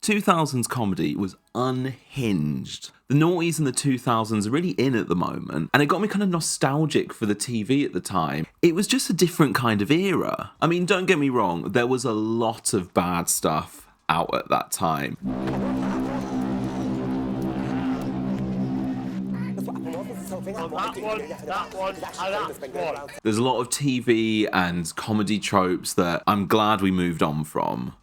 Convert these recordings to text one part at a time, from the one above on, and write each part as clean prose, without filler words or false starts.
2000s comedy was unhinged. The noughties and the 2000s are really in at the moment, and it got me kind of nostalgic for the TV at the time. It was just a different kind of era. I mean, don't get me wrong, there was a lot of bad stuff out at that time. There's a lot of TV and comedy tropes that I'm glad we moved on from.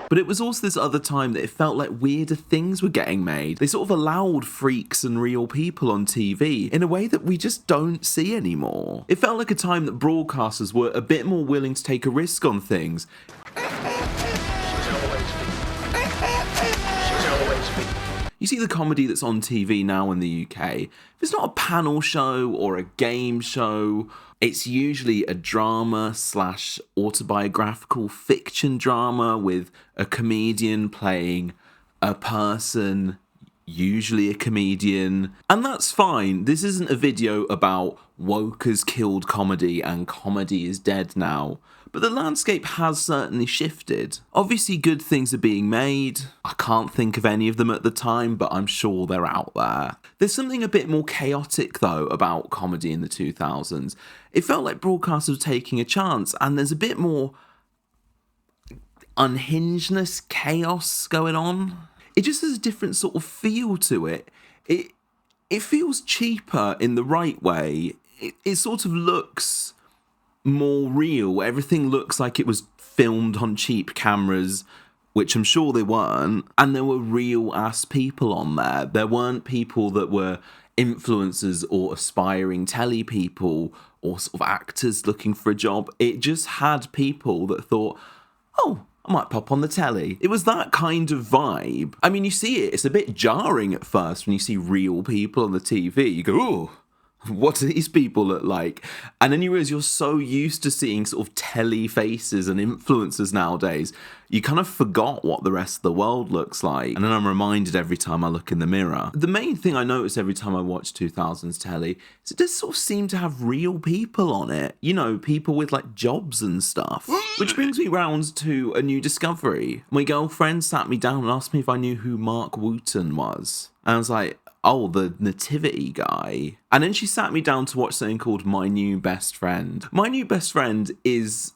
But it was also this other time that it felt like weirder things were getting made. They sort of allowed freaks and real people on TV in a way that we just don't see anymore. It felt like a time that broadcasters were a bit more willing to take a risk on things. You see the comedy that's on TV now in the UK, if it's not a panel show or a game show, it's usually a drama / autobiographical fiction drama with a comedian playing a person, usually a comedian. And that's fine. This isn't a video about woke has killed comedy and comedy is dead now. But the landscape has certainly shifted. Obviously good things are being made. I can't think of any of them at the time, but I'm sure they're out there. There's something a bit more chaotic though about comedy in the 2000s. It felt like broadcasters were taking a chance, and there's a bit more unhingedness, chaos going on. It just has a different sort of feel to it. It feels cheaper in the right way. It sort of looks more real. Everything looks like it was filmed on cheap cameras, which I'm sure they weren't, and there were real ass people on there. There weren't people that were influencers or aspiring telly people or sort of actors looking for a job. It just had people that thought, oh, I might pop on the telly. It was that kind of vibe. I mean, you see it, it's a bit jarring at first when you see real people on the TV. You go, oh, what do these people look like? And then you realise you're so used to seeing sort of telly faces and influencers nowadays, you kind of forgot what the rest of the world looks like. And then I'm reminded every time I look in the mirror. The main thing I notice every time I watch 2000s telly is it does sort of seem to have real people on it. You know, people with like jobs and stuff. Which brings me round to a new discovery. My girlfriend sat me down and asked me if I knew who Marc Wootton was. And I was like, oh, the nativity guy. And then she sat me down to watch something called My New Best Friend. My New Best Friend is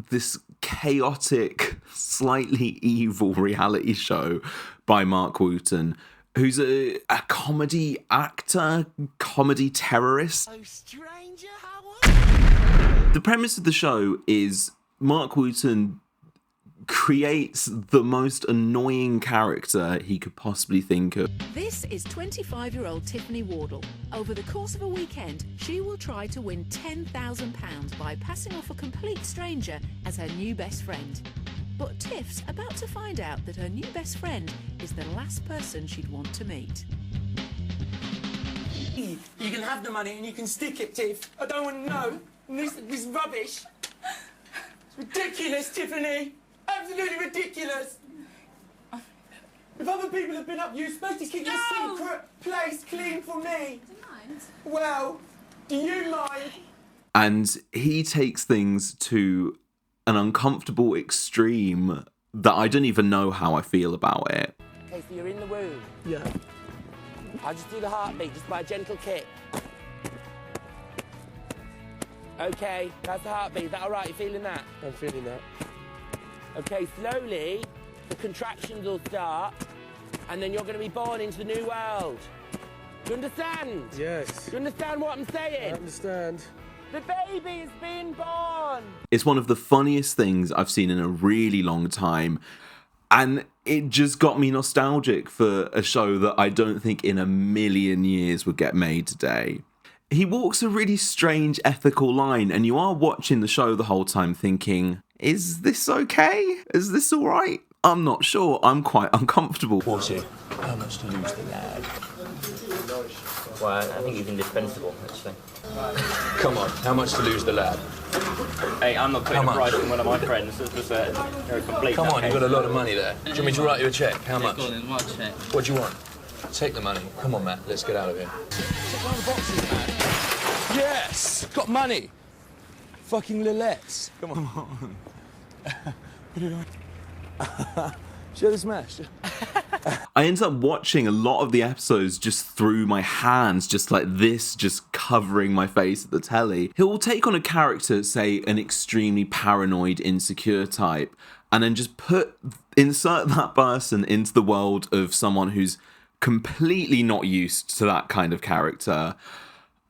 this chaotic, slightly evil reality show by Marc Wootton, who's a comedy actor, comedy terrorist. Oh, stranger, how are you? The premise of the show is Marc Wootton creates the most annoying character he could possibly think of. This is 25-year-old Tiffany Wardle. Over the course of a weekend, she will try to win £10,000 by passing off a complete stranger as her new best friend. But Tiff's about to find out that her new best friend is the last person she'd want to meet. You can have the money and you can stick it, Tiff. I don't want to know. This rubbish. It's ridiculous, Tiffany. Absolutely ridiculous. If other people have been up, you're supposed to keep your secret place clean for me. Do you mind? Well, do you mind? And he takes things to an uncomfortable extreme that I don't even know how I feel about it. Okay, so you're in the womb. Yeah. I'll just do the heartbeat, just by a gentle kick. Okay, that's the heartbeat. Is that all right? You feeling that? I'm feeling that. Okay, slowly, the contractions will start, and then you're going to be born into the new world. Do you understand? Yes. Do you understand what I'm saying? I understand. The baby is being born! It's one of the funniest things I've seen in a really long time, and it just got me nostalgic for a show that I don't think in a million years would get made today. He walks a really strange ethical line, and you are watching the show the whole time thinking, is this okay? Is this all right? I'm not sure. I'm quite uncomfortable. What's it? How much to lose the lad? Well, I think he's indispensable, actually. Come on, how much to lose the lad? Hey, I'm not putting a price on one of my friends. It's just they're a complete. Come on, you've got a lot of money there. Do you want me to write you a cheque? How much? Go on then, write a cheque. What do you want? Take the money. Come on, Matt, let's get out of here. Check one of the boxes, man. Yes! Got money! fucking Lilettes. Come on. Show the smash. I ended up watching a lot of the episodes just through my hands, just like this, just covering my face at the telly. He'll take on a character, say an extremely paranoid, insecure type, and then just insert that person into the world of someone who's completely not used to that kind of character,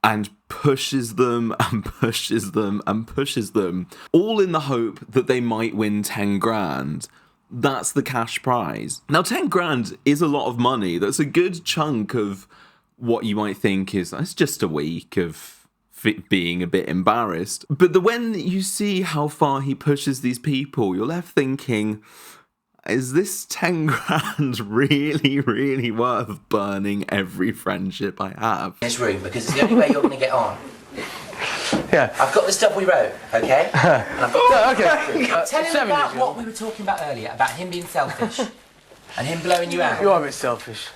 and pushes them and pushes them and pushes them, all in the hope that they might win 10 grand. That's the cash prize. Now, 10 grand is a lot of money. That's a good chunk of what you might think is, it's just a week of being a bit embarrassed. But when you see how far he pushes these people, you're left thinking, is this 10 grand really, really worth burning every friendship I have? This room, because it's the only way you're going to get on. Yeah. I've got the stuff we wrote, okay? And I've got tell him 7 about years what ago. we were talking about earlier, about him being selfish and him blowing you out. You are a bit selfish.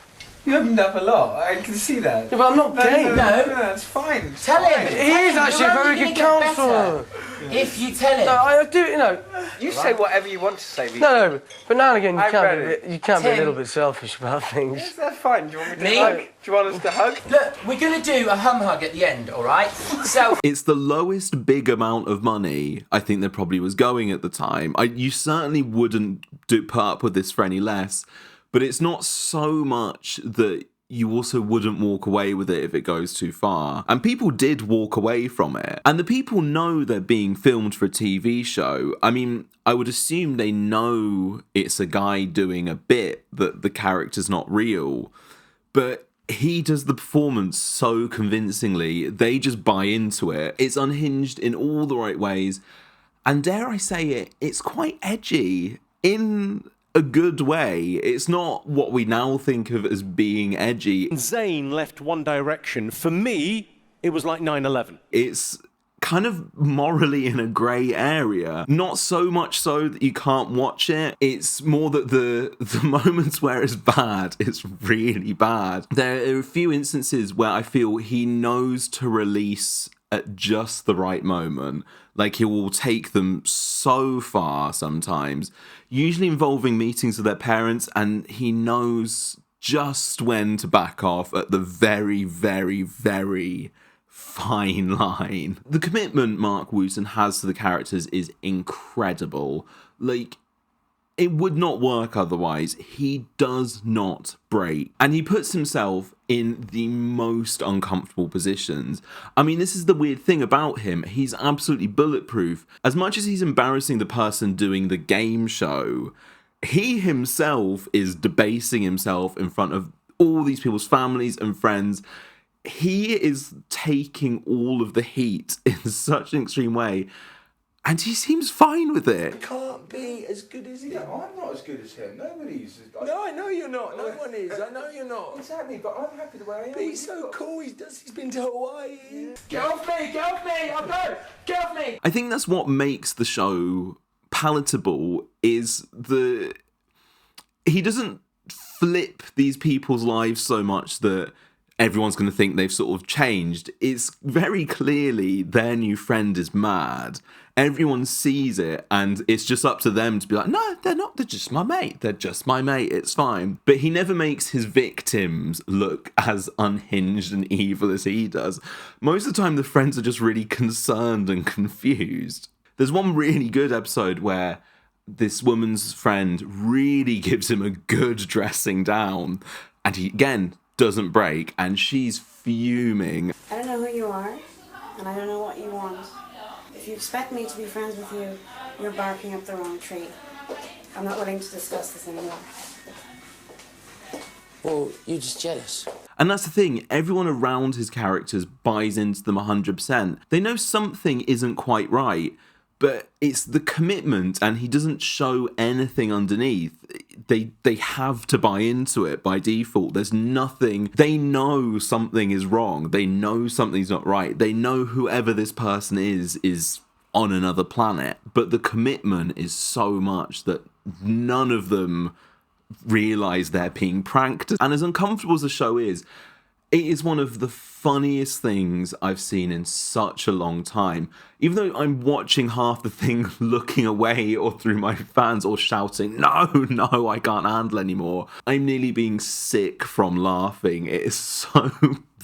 You opened up a lot. I can see that. Yeah, but I'm not gay. No. It's fine. Tell him. He is actually a very good counsellor. If you tell him. No, I do, you know. You say whatever you want to say. No, but now and again I've read you can be a Tim. little bit selfish about things. Yes, that's fine. Do you want me to Me? hug? Do you want us to hug? Look, we're going to do a hum hug at the end, all right? So. It's the lowest big amount of money I think there probably was going at the time. You certainly wouldn't put up with this for any less, but it's not so much that you also wouldn't walk away with it if it goes too far. And people did walk away from it. And the people know they're being filmed for a TV show. I mean, I would assume they know it's a guy doing a bit, that the character's not real. But he does the performance so convincingly, they just buy into it. It's unhinged in all the right ways. And dare I say it, it's quite edgy in a good way. It's not what we now think of as being edgy. Zayn left One Direction. For me, it was like 9/11. It's kind of morally in a grey area. Not so much so that you can't watch it. It's more that the moments where it's bad, it's really bad. There are a few instances where I feel he knows to release at just the right moment. Like, he will take them so far sometimes, usually involving meetings with their parents, and he knows just when to back off at the very, very, very fine line. The commitment Marc Wootton has to the characters is incredible. Like, it would not work otherwise. He does not break. And he puts himself in the most uncomfortable positions. I mean, this is the weird thing about him. He's absolutely bulletproof. As much as he's embarrassing the person doing the game show, he himself is debasing himself in front of all these people's families and friends. He is taking all of the heat in such an extreme way. And he seems fine with it. Can't be as good as he is. No, I'm not as good as him. Nobody's. No, I know you're not. No one is. I know you're not. Exactly, but I'm happy the way I am. But he's so cool. He's been to Hawaii. Get off me! Get off me! I'll go! Get off me! I think that's what makes the show palatable, is he doesn't flip these people's lives so much that everyone's going to think they've sort of changed. It's very clearly their new friend is mad. Everyone sees it, and it's just up to them to be like, no, they're not. They're just my mate. They're just my mate. It's fine. But he never makes his victims look as unhinged and evil as he does. Most of the time, the friends are just really concerned and confused. There's one really good episode where this woman's friend really gives him a good dressing down, and he, again, doesn't break, and she's fuming. I don't know who you are, and I don't know what you want. If you expect me to be friends with you, you're barking up the wrong tree. I'm not willing to discuss this anymore. Well, you're just jealous. And that's the thing, everyone around his characters buys into them 100%. They know something isn't quite right, but it's the commitment, and he doesn't show anything underneath. They have to buy into it by default. There's nothing. They know something is wrong. They know something's not right. They know whoever this person is on another planet. But the commitment is so much that none of them realise they're being pranked. And as uncomfortable as the show is, It is one of the funniest things I've seen in such a long time. Even though I'm watching half the thing looking away or through my fans or shouting, no, no, I can't handle anymore. I'm nearly being sick from laughing. It is so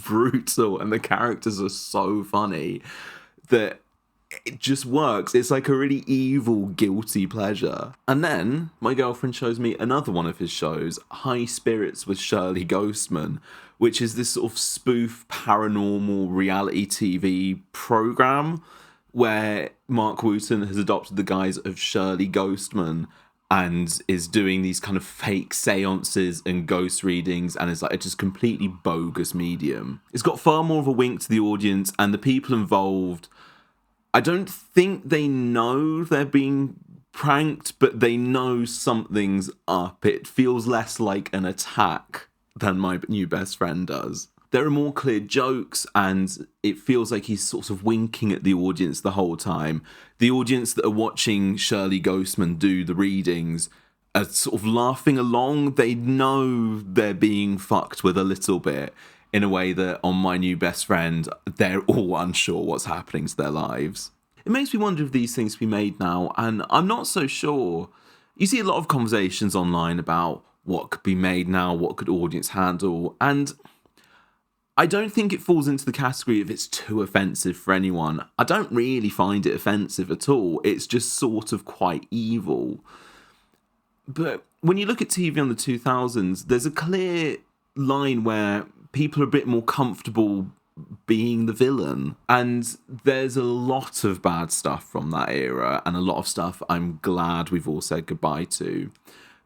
brutal and the characters are so funny that it just works. It's like a really evil, guilty pleasure. And then my girlfriend shows me another one of his shows, High Spirits with Shirley Ghostman, which is this sort of spoof paranormal reality TV program where Marc Wootton has adopted the guise of Shirley Ghostman and is doing these kind of fake seances and ghost readings, and it's like a just completely bogus medium. It's got far more of a wink to the audience, and the people involved, I don't think they know they're being pranked, but they know something's up. It feels less like an attack than my new best friend does. There are more clear jokes, and it feels like he's sort of winking at the audience the whole time. The audience that are watching Shirley Ghostman do the readings are sort of laughing along. They know they're being fucked with a little bit, in a way that on My New Best Friend, they're all unsure what's happening to their lives. It makes me wonder if these things can be made now, and I'm not so sure. You see a lot of conversations online about what could be made now, what could audience handle, and I don't think it falls into the category of it's too offensive for anyone. I don't really find it offensive at all. It's just sort of quite evil. But when you look at TV on the 2000s, there's a clear line where people are a bit more comfortable being the villain. And there's a lot of bad stuff from that era and a lot of stuff I'm glad we've all said goodbye to.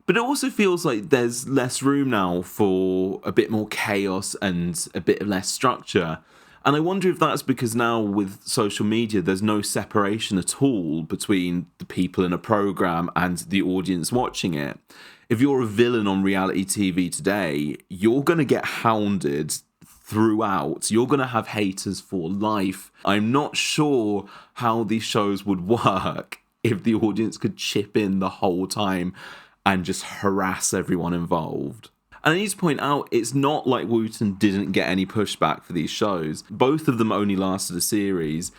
But it also feels like there's less room now for a bit more chaos and a bit less structure. And I wonder if that's because now with social media, there's no separation at all between the people in a program and the audience watching it. If you're a villain on reality TV today, you're going to get hounded throughout. You're going to have haters for life. I'm not sure how these shows would work if the audience could chip in the whole time and just harass everyone involved. And I need to point out, it's not like Wootton didn't get any pushback for these shows. Both of them only lasted a series.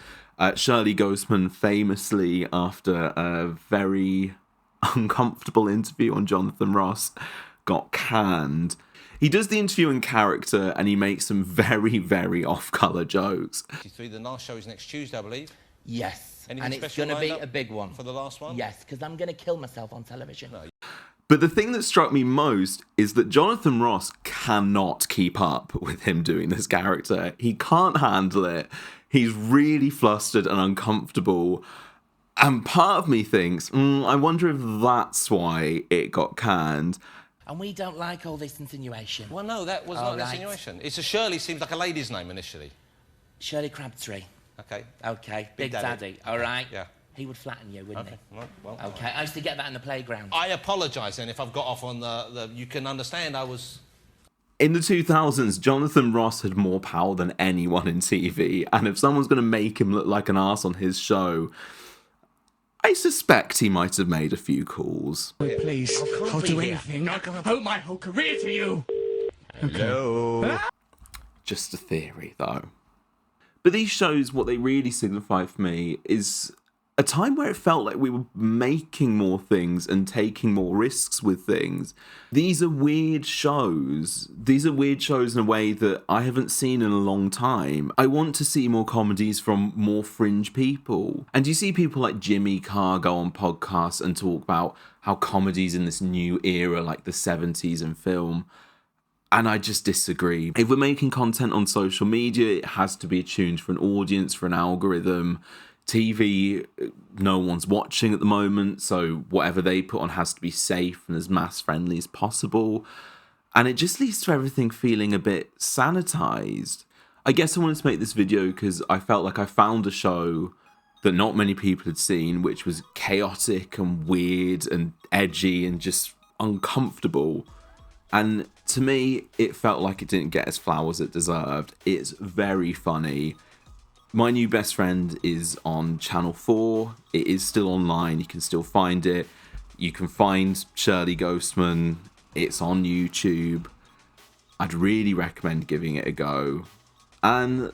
Shirley Ghostman famously, after a very uncomfortable interview on Jonathan Ross, got canned. He does the interview in character and he makes some very, very off-colour jokes. The last show is next Tuesday, I believe. Yes, Anything and it's special going to be lined a up big one. for the last one? Yes, because I'm going to kill myself on television. No. But the thing that struck me most is that Jonathan Ross cannot keep up with him doing this character. He can't handle it. He's really flustered and uncomfortable. And part of me thinks, I wonder if that's why it got canned. And we don't like all this insinuation. Well, no, that was not an insinuation. It's a Shirley seems like a lady's name initially. Shirley Crabtree. Okay. Okay, Big Big Daddy. Daddy. All right. Yeah. He would flatten you, wouldn't Okay. he? Well, Okay, I used to get that in the playground. I apologise then if I've got off on the... You can understand I was... In the 2000s, Jonathan Ross had more power than anyone in TV, and if someone's going to make him look like an arse on his show, I suspect he might have made a few calls. Please, I'll do anything. I can devote my whole career to you. Hello. Just a theory, though. But these shows, what they really signify for me is a time where it felt like we were making more things and taking more risks with things. These are weird shows. These are weird shows in a way that I haven't seen in a long time. I want to see more comedies from more fringe people. And you see people like Jimmy Carr go on podcasts and talk about how comedy's in this new era, like the 70s in film. And I just disagree. If we're making content on social media, it has to be attuned for an audience, for an algorithm. TV, no one's watching at the moment, so whatever they put on has to be safe and as mass friendly as possible. And it just leads to everything feeling a bit sanitized. I guess I wanted to make this video because I felt like I found a show that not many people had seen, which was chaotic and weird and edgy and just uncomfortable. And to me, it felt like it didn't get as flowers it deserved. It's very funny. My New Best Friend is on Channel 4. It is still online. You can still find it. You can find Shirley Ghostman. It's on YouTube. I'd really recommend giving it a go. And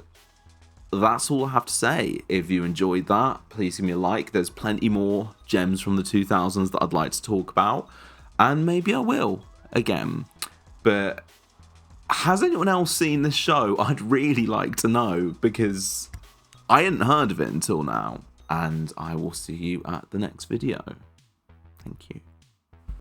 that's all I have to say. If you enjoyed that, please give me a like. There's plenty more gems from the 2000s that I'd like to talk about, and maybe I will again. But has anyone else seen this show? I'd really like to know, because I hadn't heard of it until now. And I will see you at the next video. Thank you.